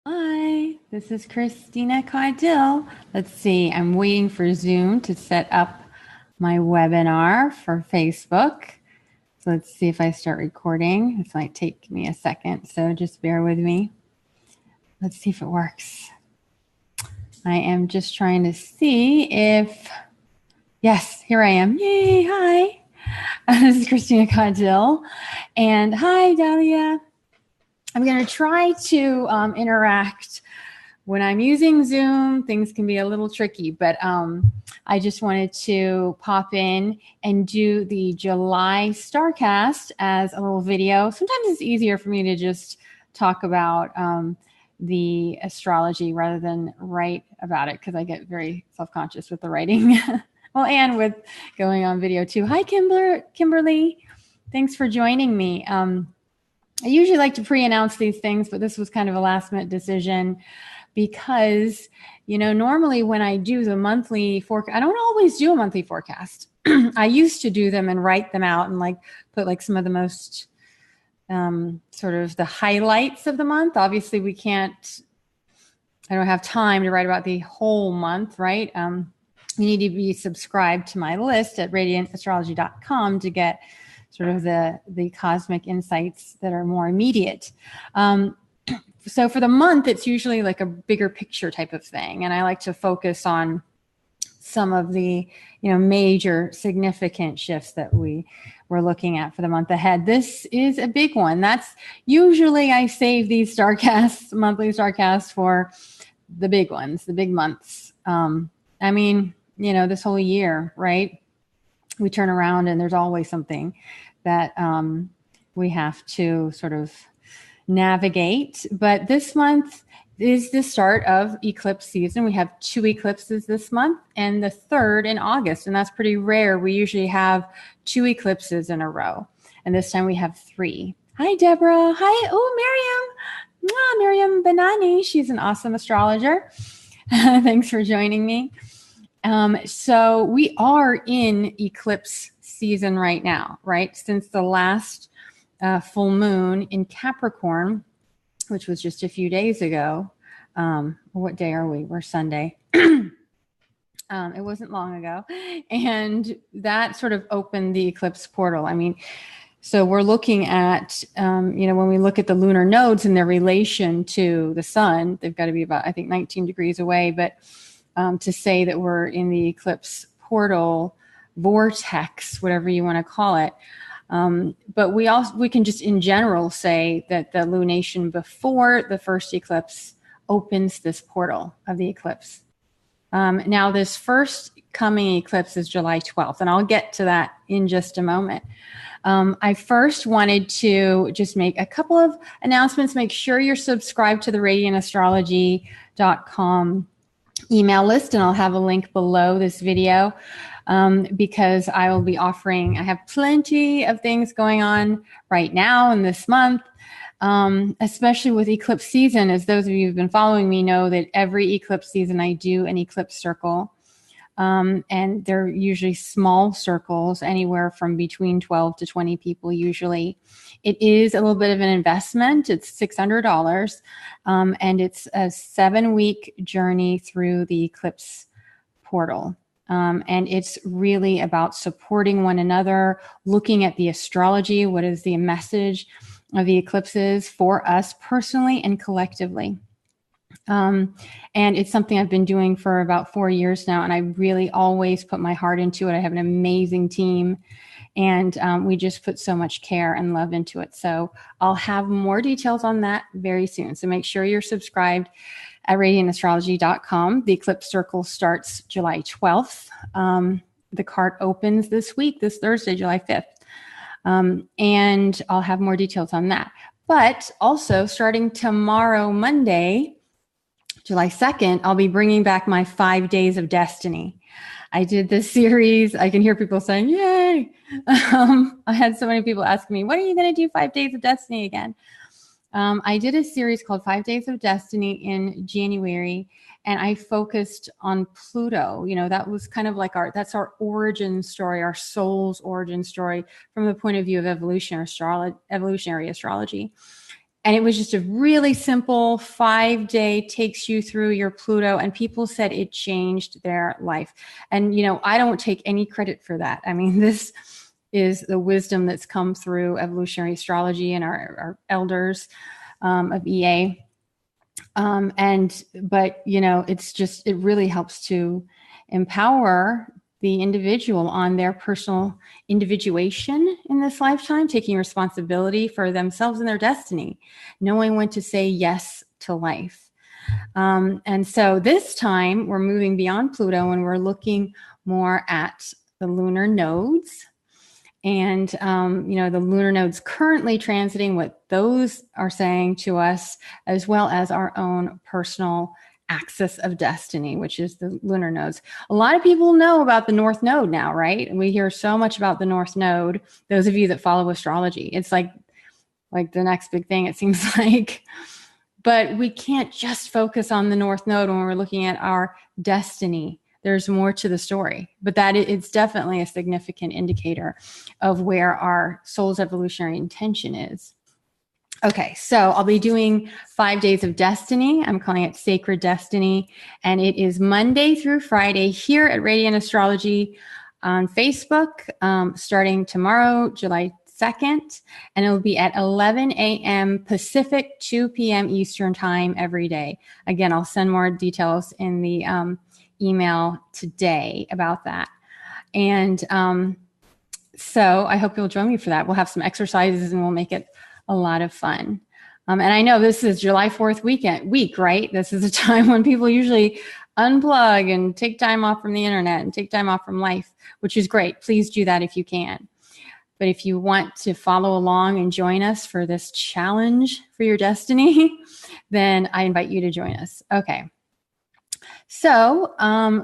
Hi, this is Christina Caudill. Let's see, I'm waiting for Zoom to set up my webinar for Facebook. So let's see if I start recording. This might take me a second, so just bear with me. Let's see if it works. I am just trying to see if, yes, here I am. Yay, hi. This is Christina Caudill. And hi, Dahlia. I'm going to try to interact. When I'm using Zoom, things can be a little tricky, but I just wanted to pop in and do the July Starcast as a little video. Sometimes it's easier for me to just talk about the astrology rather than write about it because I get very self-conscious with the writing. Well, and with going on video too. Hi, Kimberly. Thanks for joining me. I usually like to pre-announce these things, but this was kind of a last-minute decision because, you know, normally when I do the monthly forecast, I don't always do a monthly forecast. I used to do them and write them out and like put like some of the most sort of the highlights of the month. Obviously, I don't have time to write about the whole month, right? You need to be subscribed to my list at radiantastrology.com to get sort of the cosmic insights that are more immediate. So for the month, it's usually like a bigger picture type of thing. And I like to focus on some of the, you know, major significant shifts that we're looking at for the month ahead. This is a big one. That's usually I save these starcasts, monthly starcasts for the big ones, the big months. I mean, you know, this whole year, right? We turn around and there's always something that we have to sort of navigate. But this month is the start of eclipse season. We have 2 eclipses this month and the 3rd in August. And that's pretty rare. We usually have 2 eclipses in a row. And this time we have 3. Hi, Deborah. Hi. Oh, Miriam Benani. She's an awesome astrologer. Thanks for joining me. So we are in eclipse season right now, right? Since the last full moon in Capricorn, which was just a few days ago. What day are we? We're Sunday. It wasn't long ago. And that sort of opened the eclipse portal. I mean, so we're looking at, you know, when we look at the lunar nodes and their relation to the sun, they've got to be about, I think, 19 degrees away. But to say that we're in the eclipse portal vortex, whatever you want to call it. But we can just in general say that the lunation before the first eclipse opens this portal of the eclipse. Now this first coming eclipse is July 12th, and I'll get to that in just a moment. I first wanted to just make a couple of announcements. Make sure you're subscribed to the radiantastrology.com email list, and I'll have a link below this video because I will be I have plenty of things going on right now in this month, especially with eclipse season. As those of you who've been following me know that every eclipse season I do an eclipse circle. And they're usually small circles, anywhere from between 12 to 20 people usually. It is a little bit of an investment. It's $600, and it's a 7-week journey through the eclipse portal. And it's really about supporting one another, looking at the astrology. What is the message of the eclipses for us personally and collectively? And it's something I've been doing for about 4 years now, and I really always put my heart into it. I have an amazing team, and we just put so much care and love into it. So I'll have more details on that very soon. So make sure you're subscribed at radiantastrology.com. The eclipse circle starts July 12th. The cart opens this week, this Thursday, July 5th. And I'll have more details on that. But also starting tomorrow, Monday, July 2nd, I'll be bringing back my 5 days of destiny. I did this series. I can hear people saying, yay. I had so many people asking me, when are you going to do 5 days of destiny again? I did a series called 5 Days of Destiny in January, and I focused on Pluto. You know, that was kind of like that's our origin story, our soul's origin story from the point of view of evolutionary astrology. And it was just a really simple 5-day, takes you through your Pluto, and people said it changed their life. And, you know, I don't take any credit for that. I mean, this is the wisdom that's come through evolutionary astrology and our elders of EA. But, you know, it's just, it really helps to empower the individual on their personal individuation in this lifetime, taking responsibility for themselves and their destiny, knowing when to say yes to life. And so this time we're moving beyond Pluto and we're looking more at the lunar nodes. And, you know, the lunar nodes currently transiting, what those are saying to us, as well as our own personal axis of destiny, which is the lunar nodes. A lot of people know about the North Node now, right? And we hear so much about the North Node. Those of you that follow astrology, it's like the next big thing, it seems like. But we can't just focus on the North Node when we're looking at our destiny. There's more to the story, but that it's definitely a significant indicator of where our soul's evolutionary intention is. Okay, so I'll be doing 5 days of destiny. I'm calling it Sacred Destiny, and it is Monday through Friday here at Radiant Astrology on Facebook, starting tomorrow, July 2nd, and it will be at 11 a.m. Pacific, 2 p.m. Eastern time every day. Again, I'll send more details in the email today about that. And so I hope you'll join me for that. We'll have some exercises and we'll make it a lot of fun. And I know this is July 4th week, right? This is a time when people usually unplug and take time off from the internet and take time off from life, which is great. Please do that if you can. But if you want to follow along and join us for this challenge for your destiny, then I invite you to join us. Okay. So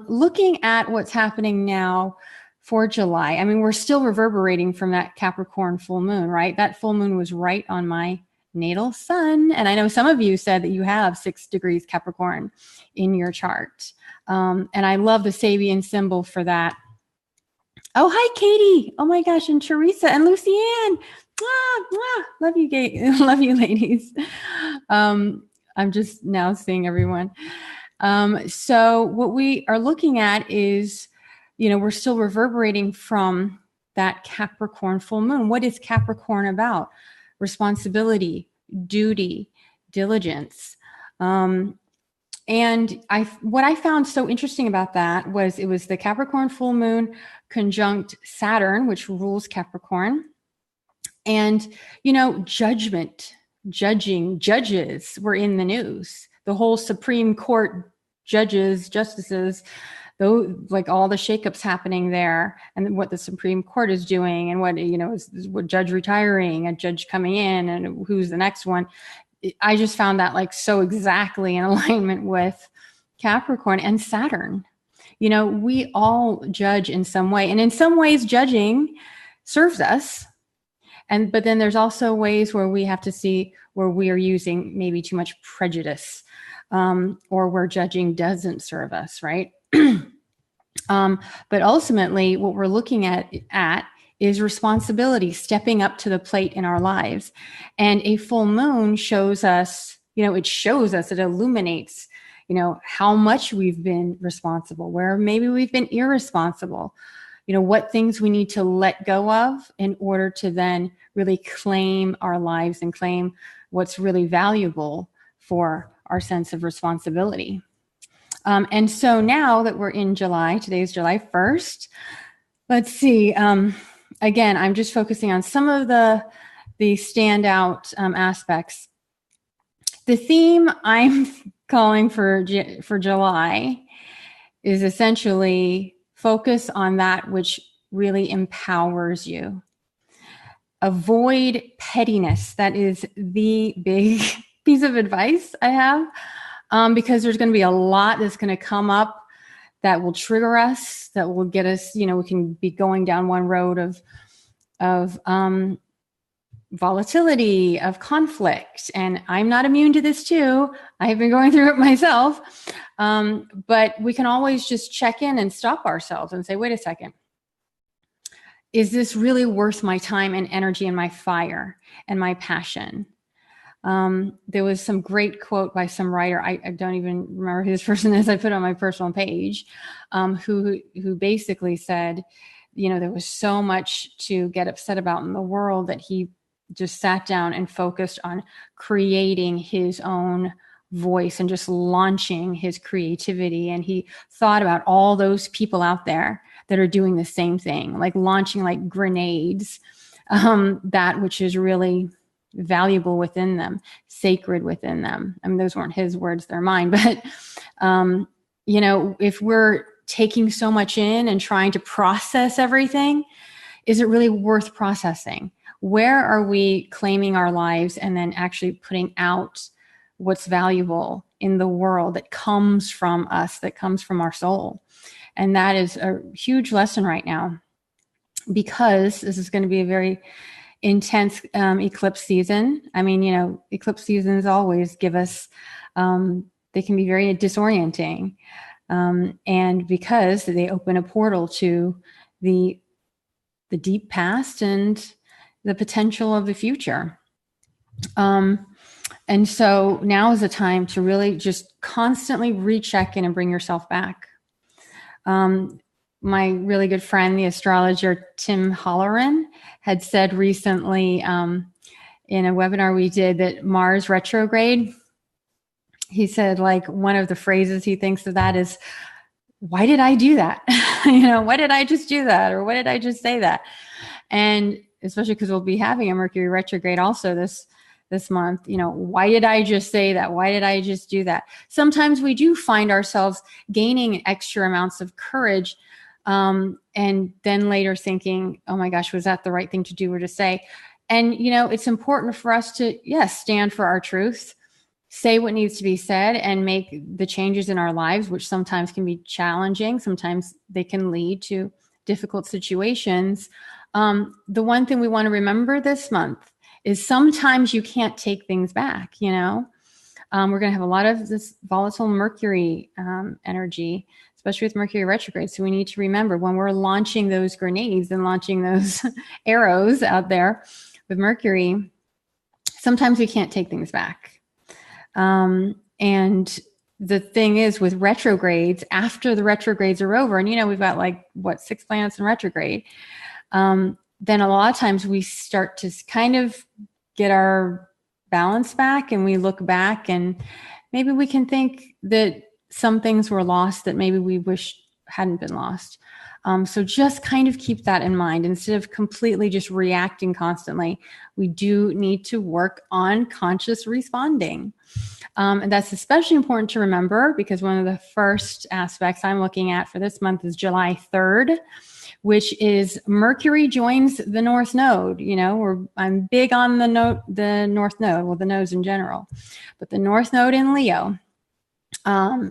looking at what's happening now for July, I mean, we're still reverberating from that Capricorn full moon, right? That full moon was right on my natal sun. And I know some of you said that you have 6 degrees Capricorn in your chart. And I love the Sabian symbol for that. Oh, hi, Katie. Oh my gosh. And Teresa and Lucianne. Love you, love you ladies. I'm just now seeing everyone. So what we are looking at is, you know, we're still reverberating from that Capricorn full moon. What is Capricorn about? Responsibility, duty, diligence. And what I found so interesting about that was it was the Capricorn full moon conjunct Saturn, which rules Capricorn. And, you know, judges were in the news. The whole Supreme Court justices, though, like all the shakeups happening there and what the Supreme Court is doing and what, you know, is what judge retiring, a judge coming in and who's the next one. I just found that like so exactly in alignment with Capricorn and Saturn. You know, we all judge in some way, and in some ways judging serves us. But then there's also ways where we have to see where we are using maybe too much prejudice, or where judging doesn't serve us, right? But ultimately, what we're looking at is responsibility, stepping up to the plate in our lives. And a full moon shows us, you know, it illuminates, you know, how much we've been responsible, where maybe we've been irresponsible, you know, what things we need to let go of in order to then really claim our lives and claim what's really valuable for our sense of responsibility. And so now that we're in July, today's July 1st, let's see. Again, I'm just focusing on some of the standout aspects. The theme I'm calling for July is essentially focus on that which really empowers you. Avoid pettiness. That is the big piece of advice I have, because there's going to be a lot that's going to come up that will trigger us, that will get us, you know, we can be going down one road of volatility, of conflict. And I'm not immune to this too. I've been going through it myself. But we can always just check in and stop ourselves and say, wait a second. Is this really worth my time and energy and my fire and my passion? There was some great quote by some writer. I don't even remember who this person is. I put it on my personal page, who basically said, there was so much to get upset about in the world that he just sat down and focused on creating his own voice and just launching his creativity. And he thought about all those people out there that are doing the same thing, like launching like grenades, that which is really valuable within them, sacred within them. I mean, those weren't his words, they're mine. But, if we're taking so much in and trying to process everything, is it really worth processing? Where are we claiming our lives and then actually putting out what's valuable in the world that comes from us, that comes from our soul? And that is a huge lesson right now, because this is going to be a very intense eclipse season. I mean, eclipse seasons always give us, they can be very disorienting. And because they open a portal to the deep past and the potential of the future. And so now is the time to really just constantly recheck in and bring yourself back. My really good friend, the astrologer Tim Halloran, had said recently in a webinar we did that Mars retrograde, he said, like, one of the phrases he thinks of that is, why did I do that? Why did I just do that? Or why did I just say that? And especially because we'll be having a Mercury retrograde also this month, why did I just say that? Why did I just do that? Sometimes we do find ourselves gaining extra amounts of courage, and then later thinking, oh my gosh, was that the right thing to do or to say? And, it's important for us to, yes, stand for our truth, say what needs to be said, and make the changes in our lives, which sometimes can be challenging. Sometimes they can lead to difficult situations. The one thing we want to remember this month is sometimes you can't take things back. We're going to have a lot of this volatile Mercury energy, especially with Mercury retrograde. So we need to remember, when we're launching those grenades and launching those arrows out there with Mercury, sometimes we can't take things back. And the thing is, with retrogrades, after the retrogrades are over, and we've got 6 planets in retrograde, then a lot of times we start to kind of get our balance back, and we look back and maybe we can think that some things were lost that maybe we wish hadn't been lost. So just kind of keep that in mind. Instead of completely just reacting constantly, we do need to work on conscious responding. And that's especially important to remember, because one of the first aspects I'm looking at for this month is July 3rd, which is Mercury joins the North Node. I'm big on the North Node, well, the nodes in general, but the North Node in Leo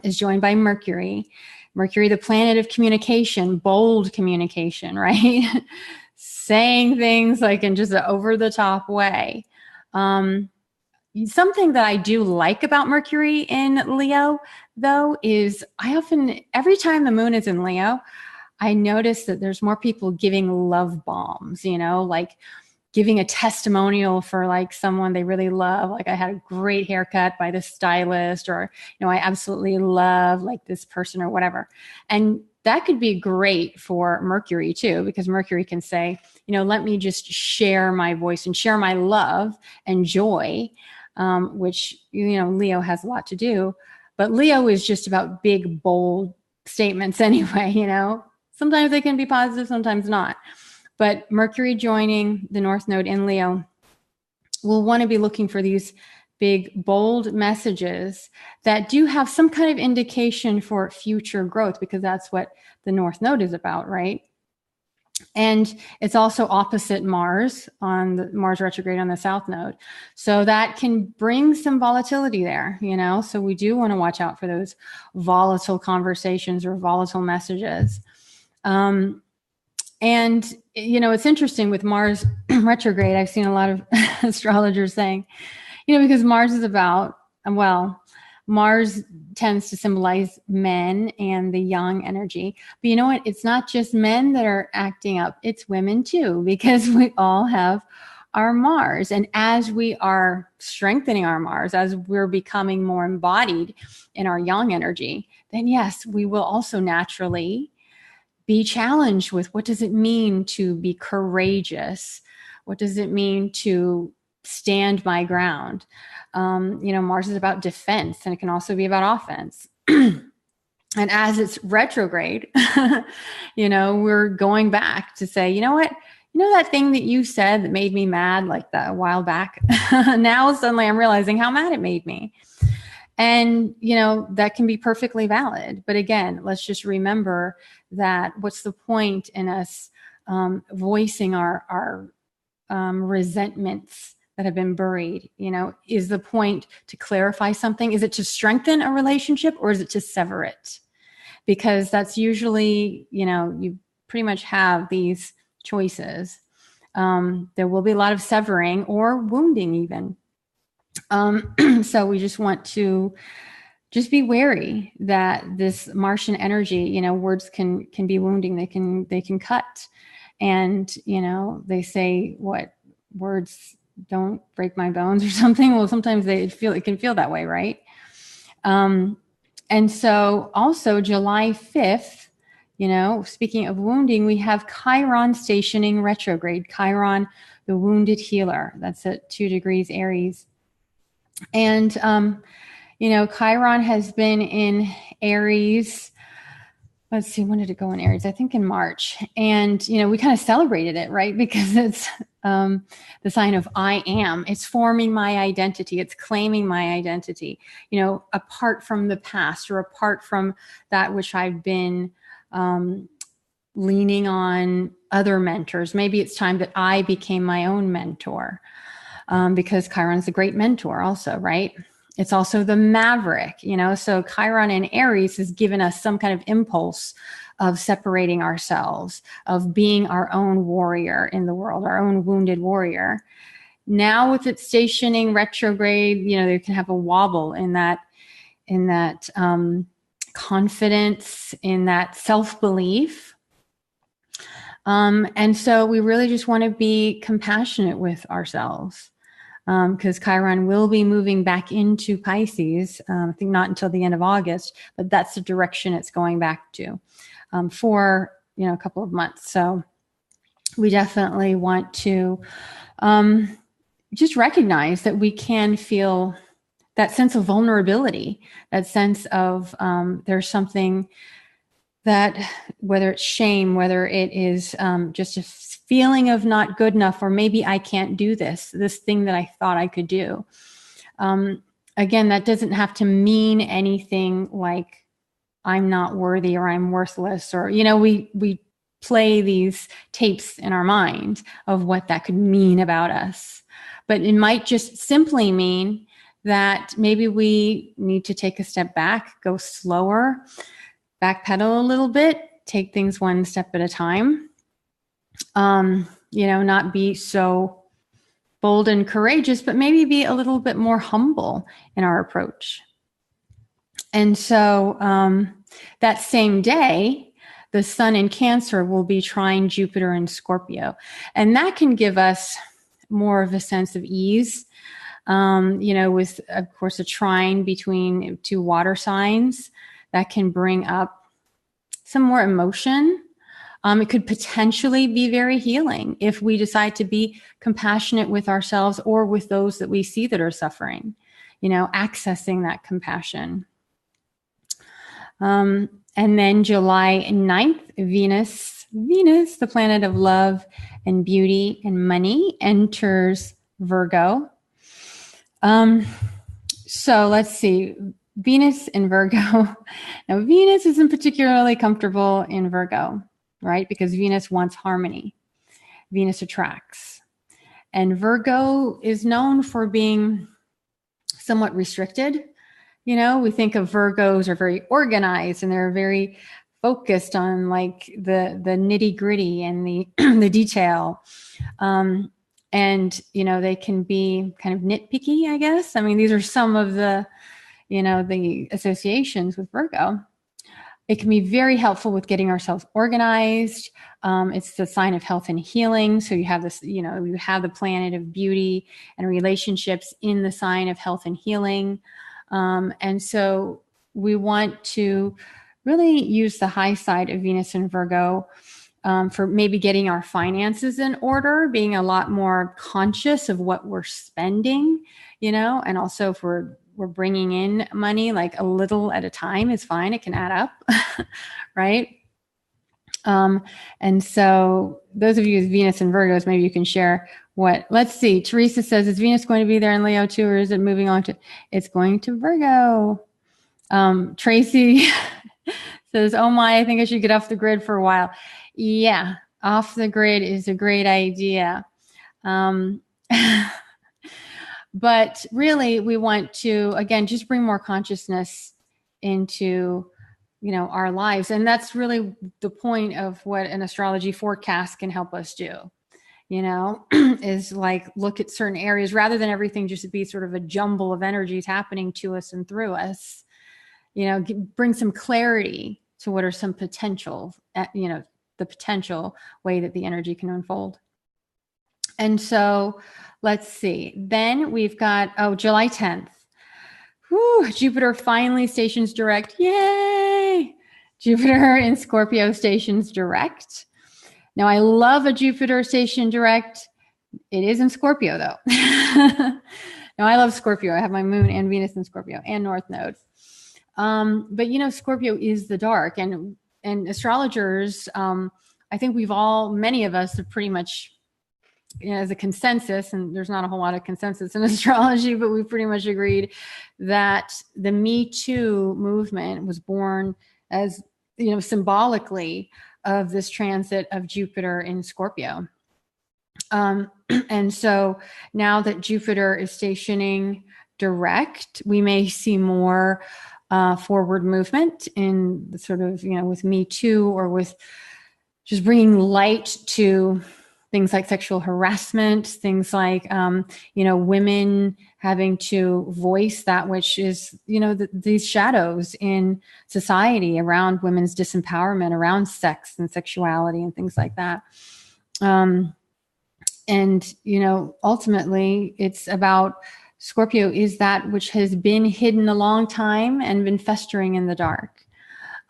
is joined by Mercury. Mercury, the planet of communication, bold communication, right? Saying things like in just an over-the-top way. Something that I do like about Mercury in Leo, though, is every time the moon is in Leo, I notice that there's more people giving love bombs, like giving a testimonial for someone they really love. Like, I had a great haircut by this stylist, or, I absolutely love this person or whatever. And that could be great for Mercury too, because Mercury can say, let me just share my voice and share my love and joy, which, Leo has a lot to do. But Leo is just about big, bold statements anyway, Sometimes they can be positive, sometimes not. But Mercury joining the North Node in Leo, we'll want to be looking for these big, bold messages that do have some kind of indication for future growth, because that's what the North Node is about, right? And it's also opposite Mars, on the Mars retrograde on the South Node. So that can bring some volatility there, So we do want to watch out for those volatile conversations or volatile messages. And, it's interesting with Mars retrograde. I've seen a lot of astrologers saying, because Mars is about, Mars tends to symbolize men and the yang energy. But you know what? It's not just men that are acting up. It's women too, because we all have our Mars. And as we are strengthening our Mars, as we're becoming more embodied in our yang energy, then yes, we will also naturally be challenged with what does it mean to be courageous? What does it mean to stand my ground? Mars is about defense, and it can also be about offense. And as it's retrograde, we're going back to say, you know what? That thing that you said that made me mad like that a while back, now suddenly I'm realizing how mad it made me. And, that can be perfectly valid. But again, let's just remember that what's the point in us voicing our resentments that have been buried? Is the point to clarify something? Is it to strengthen a relationship, or is it to sever it? Because that's usually, you pretty much have these choices. There will be a lot of severing or wounding even. So we just want to just be wary that this Martian energy, words can be wounding. They can cut. And, they say what words don't break my bones or something. Well, sometimes it can feel that way. Right. And so also July 5th, speaking of wounding, we have Chiron stationing retrograde. Chiron, the wounded healer. That's at 2 degrees Aries. And, Chiron has been in Aries. Let's see, when did it go in Aries? I think in March. And, we kind of celebrated it, right? Because it's the sign of I am. It's forming my identity. It's claiming my identity, apart from the past or apart from that which I've been leaning on other mentors. Maybe it's time that I became my own mentor, because Chiron's a great mentor also, right? It's also the maverick, so Chiron in Aries has given us some kind of impulse of separating ourselves, of being our own warrior in the world, our own wounded warrior. Now with it stationing retrograde, they can have a wobble in that confidence, in that self-belief. And so we really just want to be compassionate with ourselves. Because Chiron will be moving back into Pisces, I think not until the end of August, but that's the direction it's going back to for, a couple of months. So we definitely want to just recognize that we can feel that sense of vulnerability, that sense of there's something that, whether it's shame, whether it is just a feeling of not good enough, or maybe I can't do this thing that I thought I could do. Again, that doesn't have to mean anything like I'm not worthy or I'm worthless, or, we play these tapes in our mind of what that could mean about us. But it might just simply mean that maybe we need to take a step back, go slower, backpedal a little bit, take things one step at a time. Not be so bold and courageous, but maybe be a little bit more humble in our approach. And so that same day, the sun in Cancer will be trine Jupiter in Scorpio. And that can give us more of a sense of ease, with, of course, a trine between two water signs that can bring up some more emotion. It could potentially be very healing if we decide to be compassionate with ourselves or with those that we see that are suffering, accessing that compassion. And then July 9th, Venus, the planet of love and beauty and money, enters Virgo. So let's see. Venus in Virgo. Now, Venus isn't particularly comfortable in Virgo, right? Because Venus wants harmony. Venus attracts. And Virgo is known for being somewhat restricted. We think of Virgos are very organized and they're very focused on like the nitty gritty and the the detail. And, they can be kind of nitpicky, I guess. I mean, these are some of the, the associations with Virgo. It can be very helpful with getting ourselves organized. It's the sign of health and healing. So you have this, you have the planet of beauty and relationships in the sign of health and healing. And so we want to really use the high side of Venus and Virgo for maybe getting our finances in order, being a lot more conscious of what we're spending, and also if we're bringing in money, like a little at a time is fine. It can add up, right? And so those of you with Venus and Virgos, maybe you can share let's see. Teresa says, is Venus going to be there in Leo too, or is it moving on to, it's going to Virgo. Tracy says, oh my, I think I should get off the grid for a while. Yeah, off the grid is a great idea. But really, we want to, again, just bring more consciousness into, our lives. And that's really the point of what an astrology forecast can help us do, is like look at certain areas rather than everything just be sort of a jumble of energies happening to us and through us, bring some clarity to what are some potential, the potential way that the energy can unfold. And so let's see. Then we've got, July 10th. Whew, Jupiter finally stations direct. Yay! Jupiter in Scorpio stations direct. Now, I love a Jupiter station direct. It is in Scorpio, though. Now, I love Scorpio. I have my moon and Venus in Scorpio and North Node. But, Scorpio is the dark. And astrologers, I think many of us have pretty much, as a consensus, and there's not a whole lot of consensus in astrology, but we pretty much agreed that the Me Too movement was born as, symbolically of this transit of Jupiter in Scorpio. And so now that Jupiter is stationing direct, we may see more forward movement in the sort of, with Me Too, or with just bringing light to things like sexual harassment, things like, women having to voice that which is, these shadows in society around women's disempowerment, around sex and sexuality and things like that. And, ultimately it's about Scorpio is that which has been hidden a long time and been festering in the dark.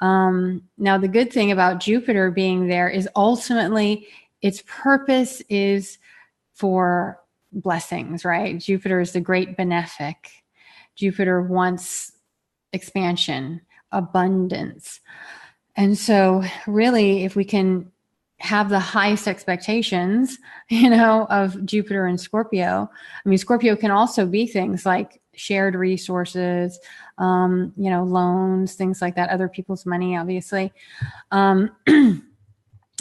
Now, the good thing about Jupiter being there is ultimately its purpose is for blessings, right? Jupiter is the great benefic. Jupiter wants expansion, abundance. And so really, if we can have the highest expectations, of Jupiter and Scorpio, Scorpio can also be things like shared resources, loans, things like that, other people's money, obviously.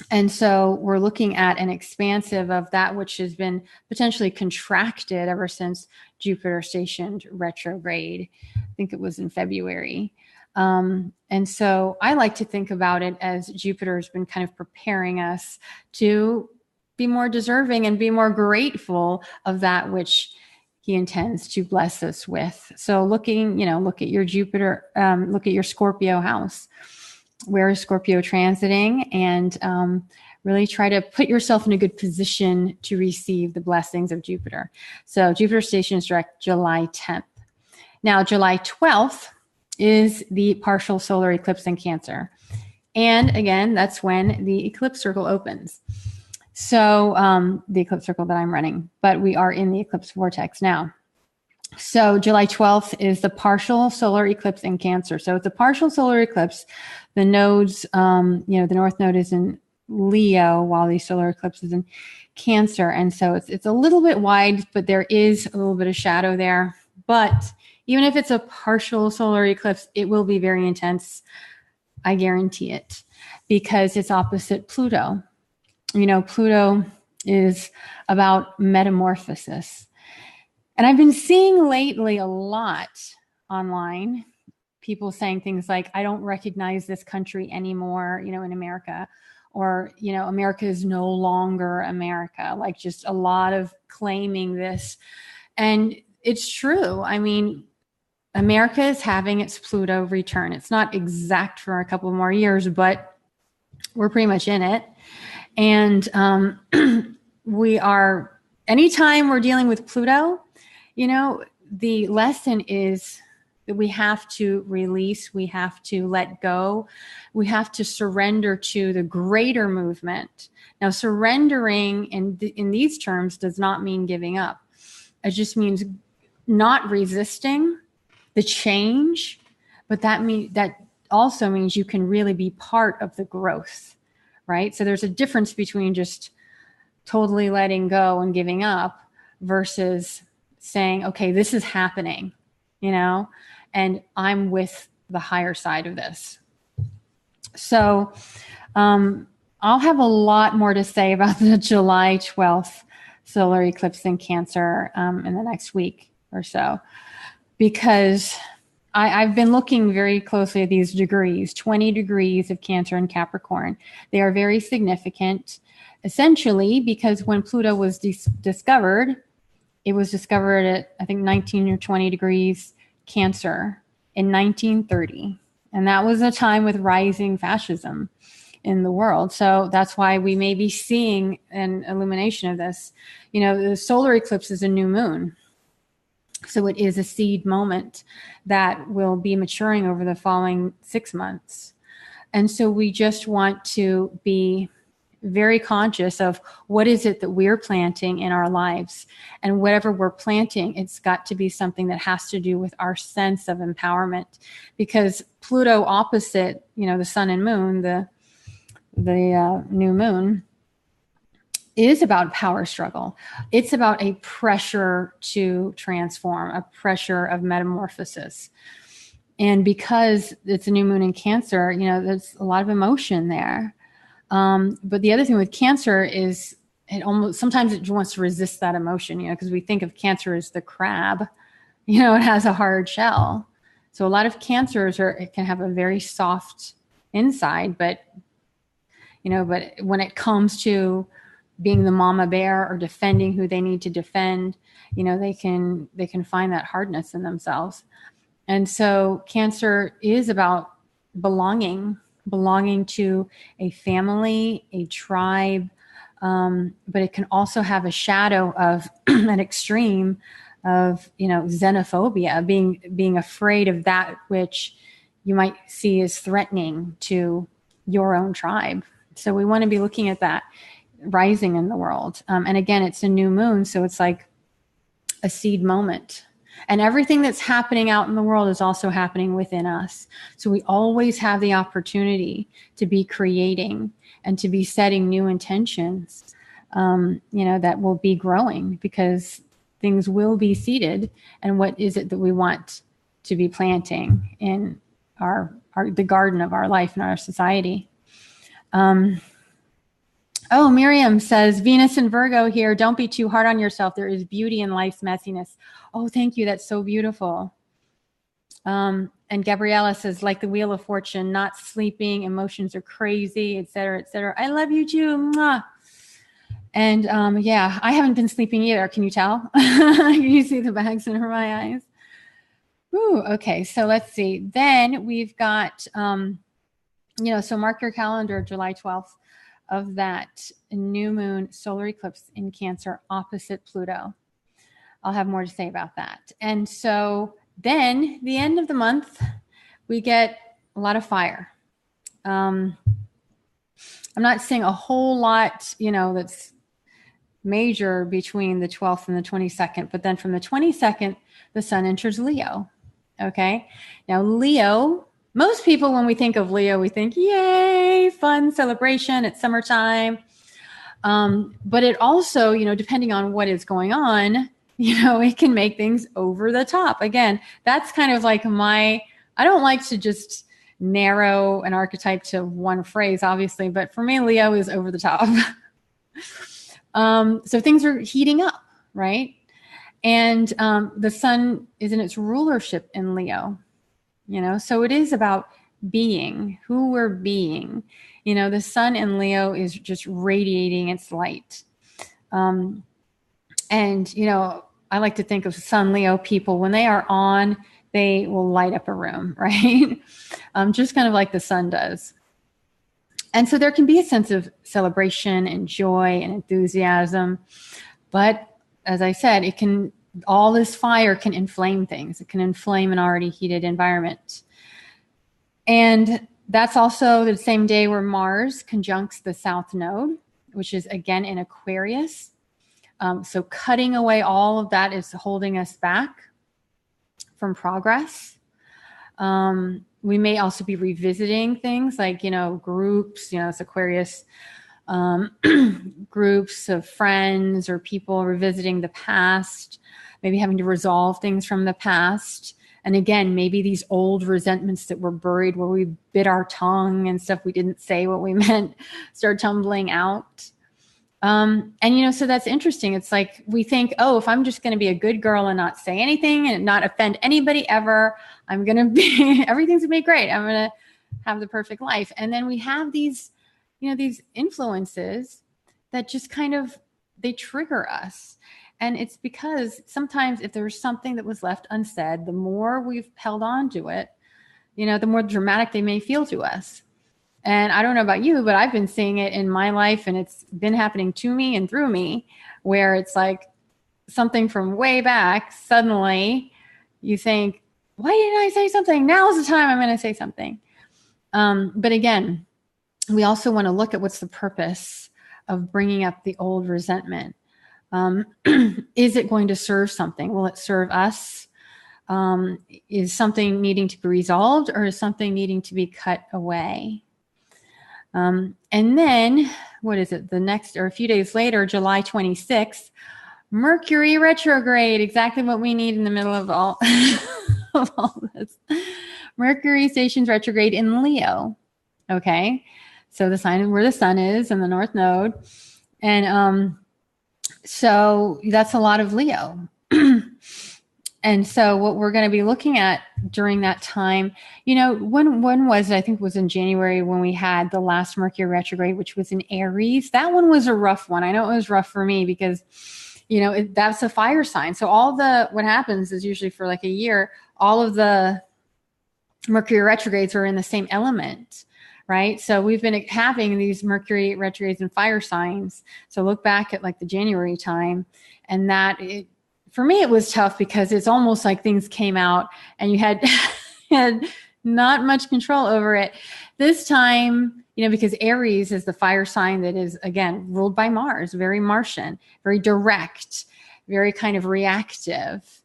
And so we're looking at an expansive of that which has been potentially contracted ever since Jupiter stationed retrograde. I think it was in February. And so I like to think about it as Jupiter has been kind of preparing us to be more deserving and be more grateful of that which he intends to bless us with. So look at your Jupiter, look at your Scorpio house. Where is Scorpio transiting, and really try to put yourself in a good position to receive the blessings of Jupiter. So Jupiter stations direct July 10th. Now, July 12th is the partial solar eclipse in Cancer. And again, that's when the eclipse circle opens. So the eclipse circle that I'm running, but we are in the eclipse vortex now. So July 12th is the partial solar eclipse in Cancer. So it's a partial solar eclipse. The nodes, the North Node is in Leo, while the solar eclipse is in Cancer. And so it's a little bit wide, but there is a little bit of shadow there. But even if it's a partial solar eclipse, it will be very intense. I guarantee it, because it's opposite Pluto. Pluto is about metamorphosis. And I've been seeing lately a lot online, people saying things like, I don't recognize this country anymore, in America, or, America is no longer America, like just a lot of claiming this. And it's true. America is having its Pluto return. It's not exact for a couple more years, but we're pretty much in it. And we are, anytime we're dealing with Pluto, you know, the lesson is that we have to release, we have to let go, we have to surrender to the greater movement. Now, surrendering in these terms does not mean giving up. It just means not resisting the change, but that also means you can really be part of the growth, right? So there's a difference between just totally letting go and giving up versus saying, okay, this is happening, you know, and I'm with the higher side of this. So I'll have a lot more to say about the July 12th solar eclipse in Cancer in the next week or so, because I've been looking very closely at these degrees, 20 degrees of Cancer and Capricorn. They are very significant, essentially, because when Pluto was discovered, it was discovered at, I think, 19 or 20 degrees Cancer in 1930. And that was a time with rising fascism in the world. So that's why we may be seeing an illumination of this. You know, the solar eclipse is a new moon. So it is a seed moment that will be maturing over the following 6 months. And so we just want to be very conscious of what is it that we're planting in our lives. And whatever we're planting, it's got to be something that has to do with our sense of empowerment. Because Pluto opposite, you know, the sun and moon, the new moon, is about power struggle. It's about a pressure to transform, a pressure of metamorphosis. And because it's a new moon in Cancer, you know, there's a lot of emotion there. But the other thing with Cancer is sometimes it wants to resist that emotion, you know, because we think of Cancer as the crab, you know, it has a hard shell. So a lot of Cancers it can have a very soft inside, but, you know, but when it comes to being the mama bear or defending who they need to defend, you know, they can find that hardness in themselves. And so Cancer is about belonging to a family, a tribe, but it can also have a shadow of an extreme of, you know, xenophobia, being afraid of that which you might see as threatening to your own tribe. So we want to be looking at that rising in the world. And again, it's a new moon, so it's like a seed moment. And everything that's happening out in the world is also happening within us. So we always have the opportunity to be creating and to be setting new intentions, you know, that will be growing, because things will be seeded. And what is it that we want to be planting in the garden of our life and our society? Oh, Miriam says, Venus and Virgo here. Don't be too hard on yourself. There is beauty in life's messiness. Oh, thank you. That's so beautiful. And Gabriella says, like the Wheel of Fortune, not sleeping, emotions are crazy, et cetera, et cetera. I love you too. Mwah. And yeah, I haven't been sleeping either. Can you tell? You see the bags under my eyes? Ooh, okay, so let's see. Then we've got, you know, so mark your calendar, July 12th. Of that new moon solar eclipse in Cancer opposite Pluto. I'll have more to say about that. And so then the end of the month, we get a lot of fire. I'm not seeing a whole lot, you know, that's major between the 12th and the 22nd, but then from the 22nd, the sun enters Leo. Okay. Now Leo, most people, when we think of Leo, we think, yay, fun celebration, it's summertime. But it also, you know, depending on what is going on, you know, it can make things over the top. Again, that's kind of like I don't like to just narrow an archetype to one phrase, obviously, but for me, Leo is over the top. So things are heating up, right? And the sun is in its rulership in Leo. You know, so it is about being who we're being. You know, the sun in Leo is just radiating its light. And, you know, I like to think of sun Leo people when they are on they will light up a room, right? Just kind of like the sun does. And so there can be a sense of celebration and joy and enthusiasm. But as I said, all this fire can inflame things. It can inflame an already heated environment. And that's also the same day where Mars conjuncts the South Node, which is again in Aquarius. So cutting away all of that is holding us back from progress. We may also be revisiting things like, groups, it's Aquarius, groups of friends or people revisiting the past, maybe having to resolve things from the past. And again, maybe these old resentments that were buried where we bit our tongue and stuff we didn't say what we meant start tumbling out. So that's interesting. It's like we think, oh, if I'm just going to be a good girl and not say anything and not offend anybody ever, I'm going to be, everything's going to be great. I'm going to have the perfect life. And then we have these, these influences that just kind of, they trigger us. And it's because sometimes if there's something that was left unsaid, the more we've held on to it, the more dramatic they may feel to us. And I don't know about you, but I've been seeing it in my life, and it's been happening to me and through me, where it's like something from way back, suddenly you think, why didn't I say something? Now's the time I'm going to say something. But again, we also want to look at what's the purpose of bringing up the old resentment. Is it going to serve something? Will it serve us? Is something needing to be resolved, or is something needing to be cut away? And then, what is it? The next, or a few days later, July 26th, Mercury retrograde, exactly what we need in the middle of all, of all this. Mercury stations retrograde in Leo. Okay. So the sign where the sun is in the North Node. And, so that's a lot of Leo. And so what we're going to be looking at during that time, when was it? I think it was in January when we had the last Mercury retrograde, which was in Aries. That one was a rough one. I know it was rough for me because, that's a fire sign. So what happens is usually for like a year, all of the Mercury retrogrades are in the same element, right? So we've been having these Mercury retrogrades and fire signs. So look back at like the January time, and for me, it was tough because it's almost like things came out and you had not much control over it. This time, because Aries is the fire sign that is, again, ruled by Mars, very Martian, very direct, very kind of reactive.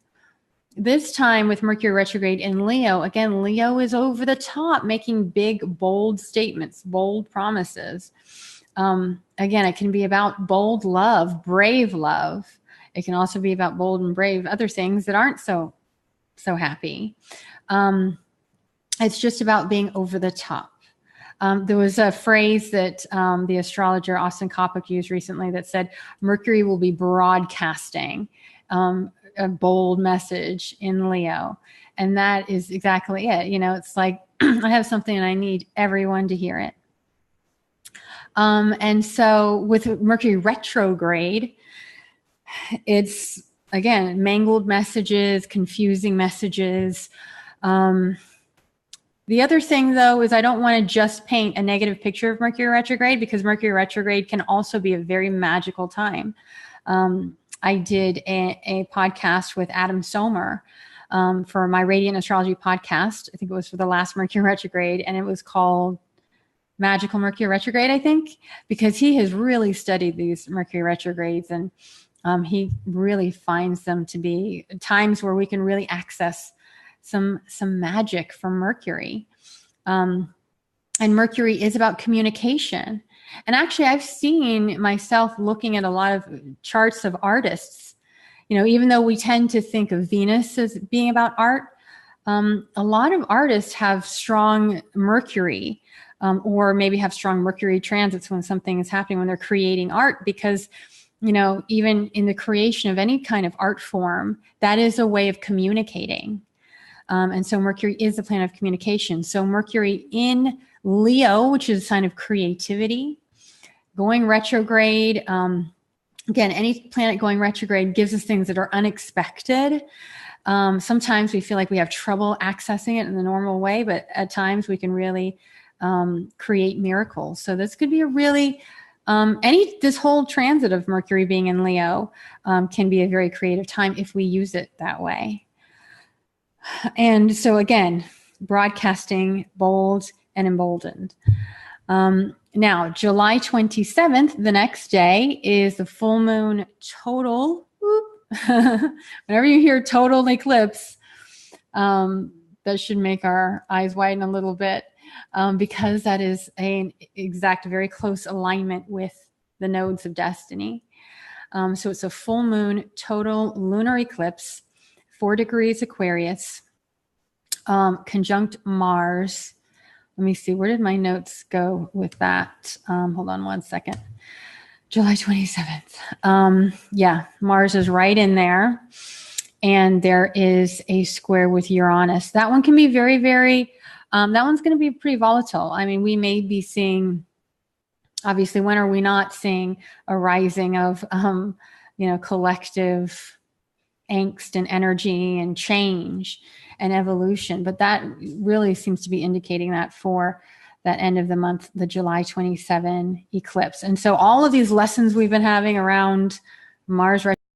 This time with Mercury retrograde in Leo, again, Leo is over the top, making big, bold statements, bold promises. Again, it can be about bold love, brave love. It can also be about bold and brave other things that aren't so happy. It's just about being over the top. There was a phrase that the astrologer Austin Coppock used recently that said, Mercury will be broadcasting a bold message in Leo. And that is exactly it. It's like, I have something and I need everyone to hear it. And so with Mercury retrograde, it's, again, mangled messages, confusing messages. The other thing, though, is I don't want to just paint a negative picture of Mercury retrograde, because Mercury retrograde can also be a very magical time. I did a podcast with Adam Somer for my Radiant Astrology podcast. I think it was for the last Mercury retrograde, and it was called Magical Mercury Retrograde, I think, because he has really studied these Mercury retrogrades, and he really finds them to be times where we can really access some magic from Mercury. And Mercury is about communication. And actually, I've seen myself looking at a lot of charts of artists, even though we tend to think of Venus as being about art, a lot of artists have strong Mercury, or maybe have strong Mercury transits when something is happening, when they're creating art, because even in the creation of any kind of art form, that is a way of communicating. And so Mercury is the planet of communication. So Mercury in Leo, which is a sign of creativity, going retrograde. Again, any planet going retrograde gives us things that are unexpected. Sometimes we feel like we have trouble accessing it in the normal way, but at times we can really create miracles. So this could be a really, this whole transit of Mercury being in Leo can be a very creative time if we use it that way. And so again, broadcasting bold and emboldened. Now, July 27th, the next day, is the full moon total. Whenever you hear total eclipse, that should make our eyes widen a little bit, because that is an exact, very close alignment with the nodes of destiny. So it's a full moon total lunar eclipse, 4 degrees Aquarius, conjunct Mars. Let me see, where did my notes go with that? Hold on one second. July 27th. Yeah, Mars is right in there. And there is a square with Uranus. That one can be very, very, that one's going to be pretty volatile. I mean, we may be seeing, obviously, when are we not seeing a rising of, collective angst and energy and change and evolution? But that really seems to be indicating that for that end of the month, the July 27 eclipse. And so all of these lessons we've been having around Mars